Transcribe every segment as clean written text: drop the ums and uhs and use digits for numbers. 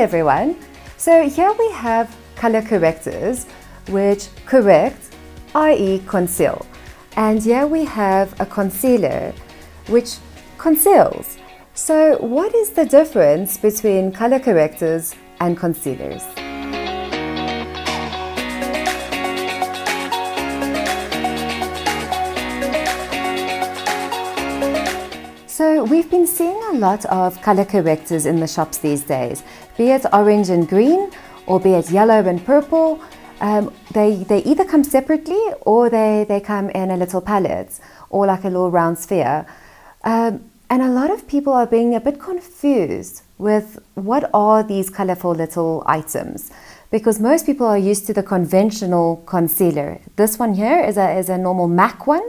everyone. So here we have color correctors which correct, i.e. conceal. And here we have a concealer which conceals. So what is the difference between color correctors and concealers? So we've been seeing a lot of color correctors in the shops these days, be it orange and green or be it yellow and purple. They either come separately or they come in a little palette or like a little round sphere. And a lot of people are being a bit confused with what are these colorful little items, because most people are used to the conventional concealer. This one here is a normal MAC one.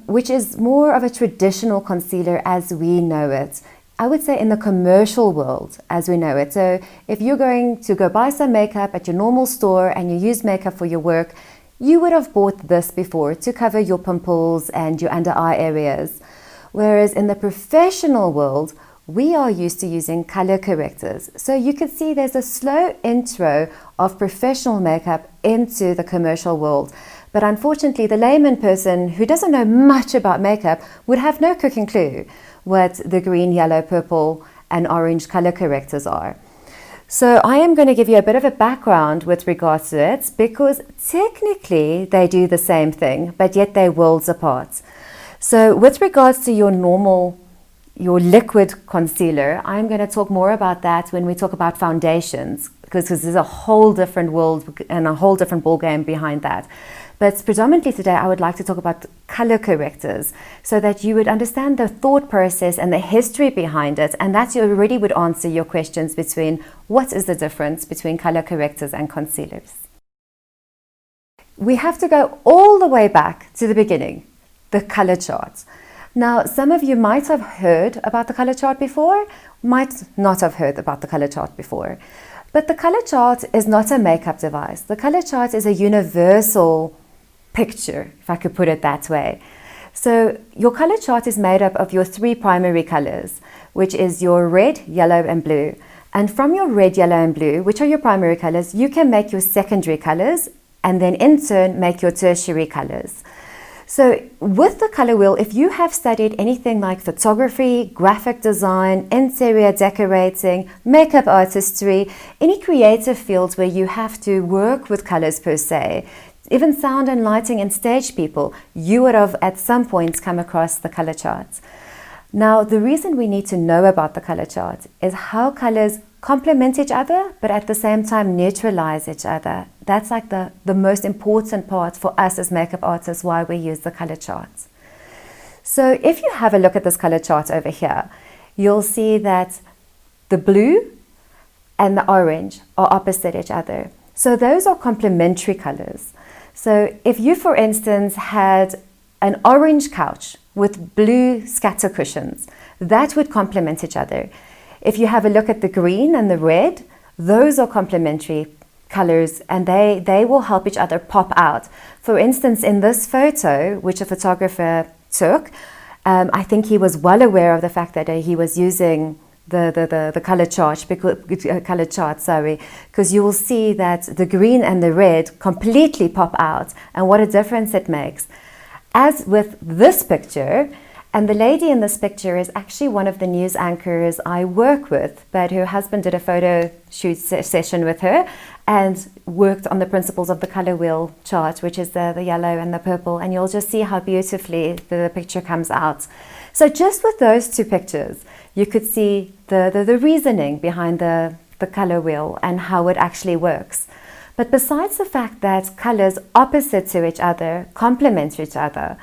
Which is more of a traditional concealer as we know it. I would say in the commercial world as we know it. So if you're going to go buy some makeup at your normal store and you use makeup for your work, you would have bought this before to cover your pimples and your under eye areas. Whereas in the professional world, we are used to using color correctors. So you can see there's a slow intro of professional makeup into the commercial world. But unfortunately, the layman person who doesn't know much about makeup would have no cooking clue what the green, yellow, purple, and orange color correctors are. So I am going to give you a bit of a background with regards to it, because technically they do the same thing, but yet they're worlds apart. So with regards to your liquid concealer, I'm going to talk more about that when we talk about foundations, because there's a whole different world and a whole different ball game behind that. But predominantly today, I would like to talk about color correctors so that you would understand the thought process and the history behind it. And that you already would answer your questions between what is the difference between color correctors and concealers. We have to go all the way back to the beginning, the color chart. Now, some of you might have heard about the color chart before, might not have heard about the color chart before. But the color chart is not a makeup device. The color chart is a universal picture, if I could put it that way. So your color chart is made up of your three primary colors, which is your red, yellow, and blue. And from your red, yellow, and blue, which are your primary colors, you can make your secondary colors and then in turn make your tertiary colors. So with the color wheel, if you have studied anything like photography, graphic design, interior decorating, makeup artistry, any creative fields where you have to work with colors per se, even sound and lighting and stage people, you would have at some point come across the color charts. Now, the reason we need to know about the color chart is how colors complement each other, but at the same time neutralize each other. That's like the most important part for us as makeup artists, why we use the color charts. So if you have a look at this color chart over here, you'll see that the blue and the orange are opposite each other. So those are complementary colors. So if you, for instance, had an orange couch with blue scatter cushions, that would complement each other. If you have a look at the green and the red, those are complementary colors and they will help each other pop out. For instance, in this photo, which a photographer took, I think he was well aware of the fact that he was using the color chart, because you will see that the green and the red completely pop out, and what a difference it makes. As with this picture, and the lady in this picture is actually one of the news anchors I work with, but her husband did a photo shoot session with her and worked on the principles of the color wheel chart, which is the yellow and the purple, and you'll just see how beautifully the picture comes out. So just with those two pictures, you could see the reasoning behind the color wheel and how it actually works. But besides the fact that colors opposite to each other complement each other,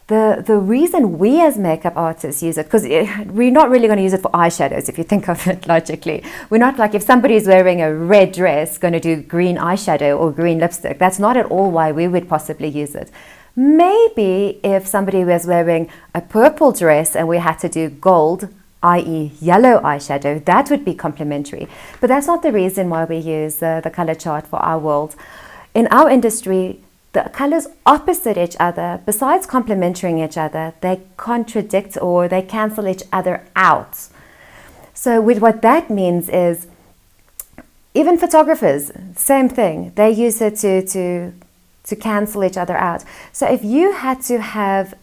the reason we as makeup artists use it, because we're not really going to use it for eyeshadows if you think of it logically. We're not like if somebody's wearing a red dress going to do green eyeshadow or green lipstick. That's not at all why we would possibly use it. Maybe if somebody was wearing a purple dress and we had to do gold, i.e. yellow eyeshadow, that would be complementary. But that's not the reason why we use the color chart for our world. In our industry, the colors opposite each other, besides complementing each other, they contradict or they cancel each other out. So with what that means is, Even photographers, same thing. They use it to cancel each other out. So if you had to have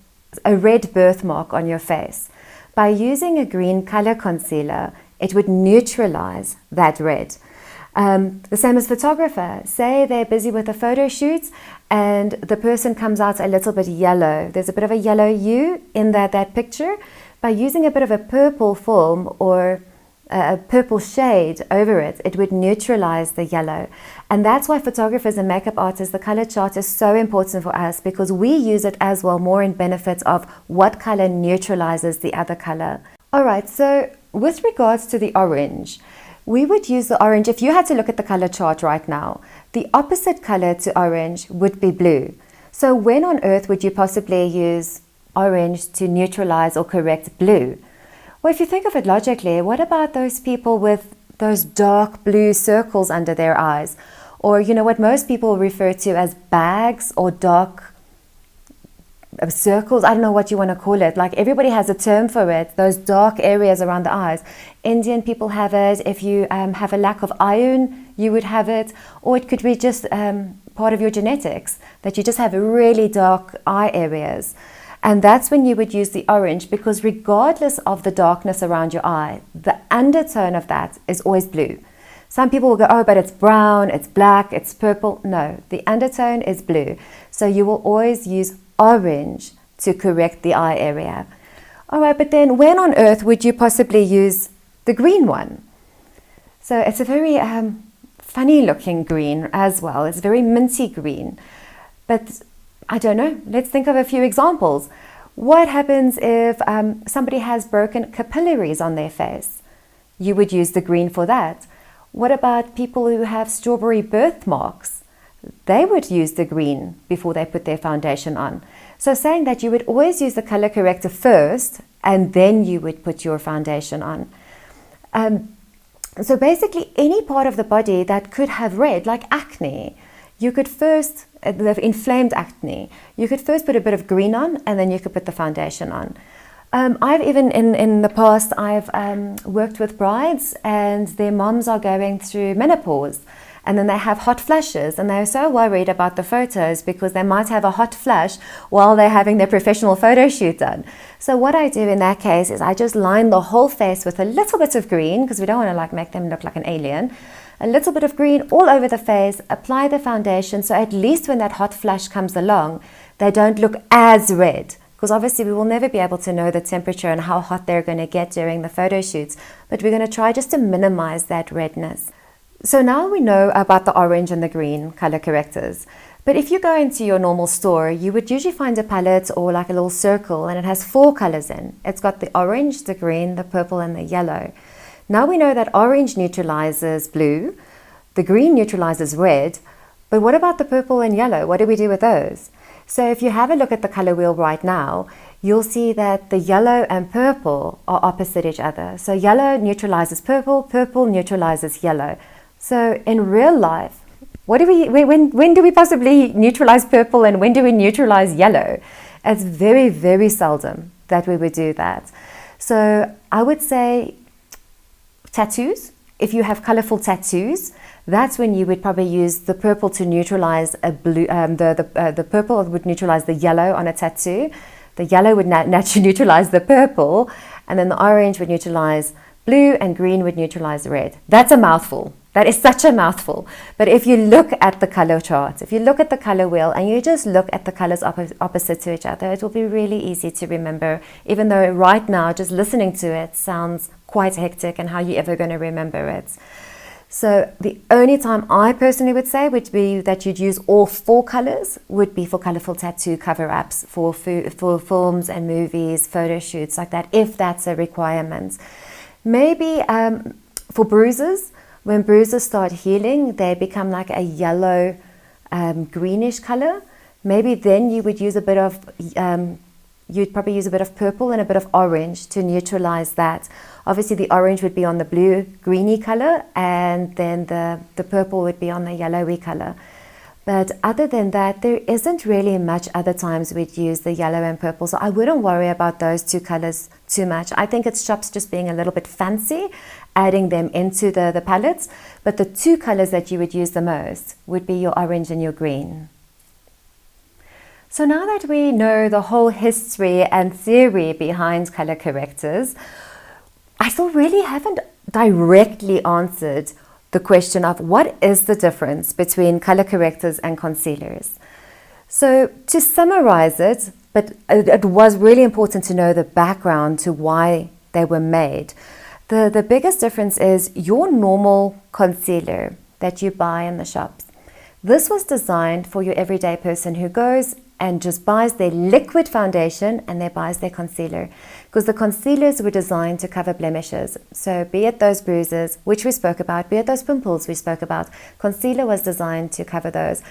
a red birthmark on your face, by using a green color concealer, it would neutralize that red. The same as photographer. Say they're busy with a photo shoot and the person comes out a little bit yellow. There's a bit of a yellow hue in that picture. By using a bit of a purple film or a purple shade over it, it would neutralize the yellow. And that's why photographers and makeup artists, the color chart is so important for us, because we use it as well more in benefit of what color neutralizes the other color. All right, so with regards to the orange, we would use the orange. If you had to look at the color chart right now, the opposite color to orange would be blue. So when on earth would you possibly use orange to neutralize or correct blue? Well, if you think of it logically, what about those people with those dark blue circles under their eyes? Or, you know, what most people refer to as bags or dark circles. I don't know what you want to call it. Like, everybody has a term for it, those dark areas around the eyes. Indian people have it. If you have a lack of iron, you would have it. Or it could be just part of your genetics, that you just have really dark eye areas. And that's when you would use the orange, because regardless of the darkness around your eye, the undertone of that is always blue. Some people will go, oh, but it's brown, it's black, it's purple. No, the undertone is blue. So you will always use orange to correct the eye area. All right, but then when on earth would you possibly use the green one? So it's a very funny looking green as well. It's very minty green. But I don't know. Let's think of a few examples. What happens if somebody has broken capillaries on their face? You would use the green for that. What about people who have strawberry birthmarks? They would use the green before they put their foundation on. So saying that you would always use the color corrector first and then you would put your foundation on. So basically any part of the body that could have red, like acne, you could first, the inflamed acne, you could first put a bit of green on and then you could put the foundation on. I've even in the past, I've worked with brides and their moms are going through menopause and then they have hot flashes and they're so worried about the photos because they might have a hot flash while they're having their professional photo shoot done. So what I do in that case is I just line the whole face with a little bit of green, because we don't want to make them look like an alien. A little bit of green all over the face, apply the foundation, so at least when that hot flash comes along, they don't look as red. Because obviously we will never be able to know the temperature and how hot they're going to get during the photo shoots, but we're going to try just to minimize that redness. So now we know about the orange and the green color correctors. But if you go into your normal store, you would usually find a palette or like a little circle, and it has 4 colors in. It's got the orange, the green, the purple, and the yellow. Now we know that orange neutralizes blue, the green neutralizes red, but what about the purple and yellow? What do we do with those? So if you have a look at the color wheel right now, you'll see that the yellow and purple are opposite each other. So yellow neutralizes purple, purple neutralizes yellow. So in real life, when do we possibly neutralize purple and when do we neutralize yellow? It's very, very seldom that we would do that. So I would say tattoos. If you have colorful tattoos, that's when you would probably use the purple to neutralize a blue. The purple would neutralize the yellow on a tattoo. The yellow would naturally neutralize the purple, and then the orange would neutralize blue, and green would neutralize red. That's a mouthful. That is such a mouthful. But if you look at the color chart, if you look at the color wheel, and you just look at the colors opposite to each other, it will be really easy to remember, even though right now, just listening to it sounds quite hectic, and how are you ever going to remember it? So the only time I personally would say would be that you'd use all 4 colors would be for colorful tattoo cover-ups, for films and movies, photo shoots like that, if that's a requirement. Maybe for bruises, when bruises start healing, they become like a yellow greenish color. Maybe then you would use a bit of you'd probably use a bit of purple and a bit of orange to neutralize that. Obviously the orange would be on the blue greeny color, and then the purple would be on the yellowy color. But other than that, there isn't really much other times we'd use the yellow and purple. So I wouldn't worry about those two colors too much. I think it's shops just being a little bit fancy, adding them into the palettes. But the two colors that you would use the most would be your orange and your green. So now that we know the whole history and theory behind color correctors, I still really haven't directly answered the question of what is the difference between color correctors and concealers. So to summarize it, but it was really important to know the background to why they were made. The biggest difference is your normal concealer that you buy in the shops. This was designed for your everyday person who goes and just buys their liquid foundation and they buys their concealer, because the concealers were designed to cover blemishes. So be it those bruises, which we spoke about, be it those pimples we spoke about, concealer was designed to cover those,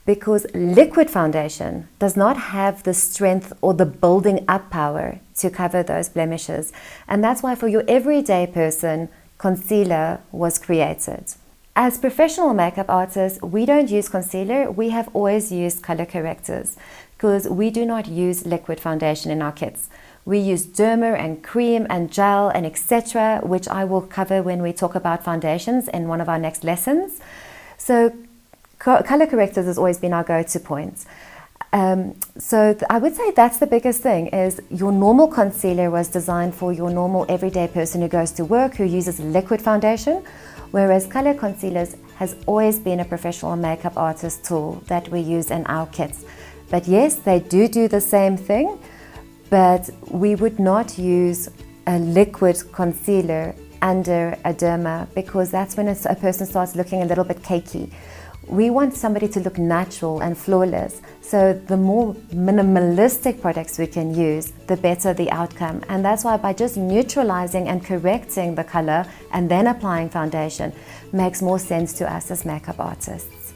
because liquid foundation does not have the strength or the building up power to cover those blemishes. And that's why for your everyday person, concealer was created. As professional makeup artists, we don't use concealer. We have always used color correctors because we do not use liquid foundation in our kits. We use derma and cream and gel and etc., which I will cover when we talk about foundations in one of our next lessons. So color correctors has always been our go-to point. So I would say that's the biggest thing, is your normal concealer was designed for your normal everyday person who goes to work, who uses liquid foundation, whereas color concealers has always been a professional makeup artist tool that we use in our kits. But yes, they do the same thing, but we would not use a liquid concealer under a derma, because that's when a person starts looking a little bit cakey. We want somebody to look natural and flawless. So the more minimalistic products we can use, the better the outcome. And that's why by just neutralizing and correcting the color and then applying foundation makes more sense to us as makeup artists.